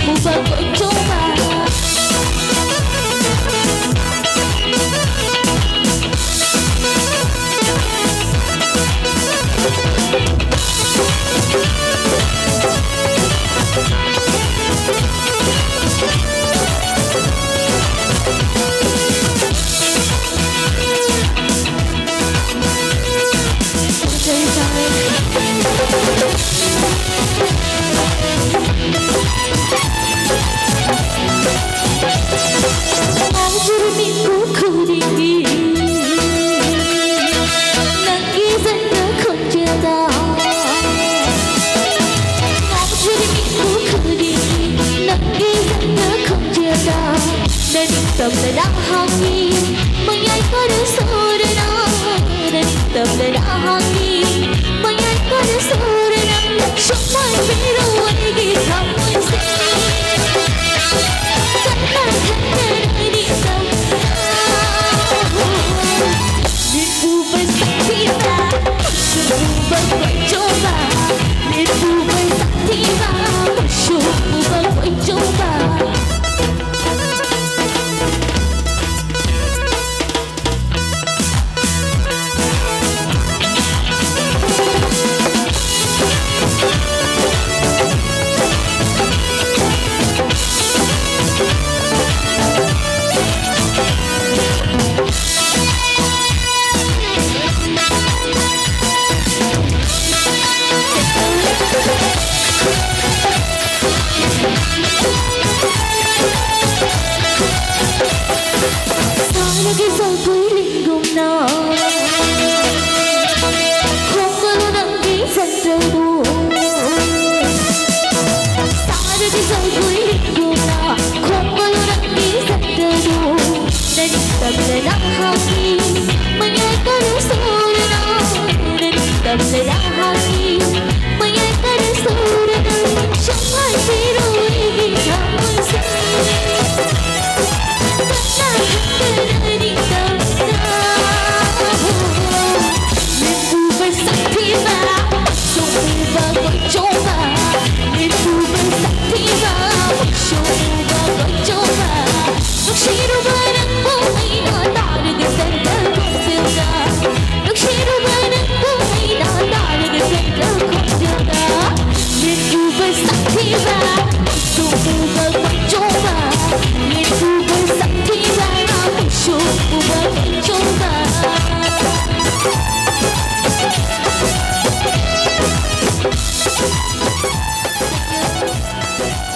một phần của chúng ta. Terdahangi menyaika surna dan terdahangi menyaika surna semua biru lagi kamu karena di nipu bersaktiba semua bercoba nipu bersaktiba semua bercoba. Cái dòng cuối linh gồm nào không có lo đăng ký dần đầu đuôi xa ra cái dòng cuối linh gồm nào không có lo đăng ký dần đầu đuôi nên tập lại đã hao nghi mà nhai có đứa sâu đến nào nên tập lại đã hao nghi mà nhai có đứa sâu đến nào chẳng ai biết đâu ý chẳng muốn say. Thank you.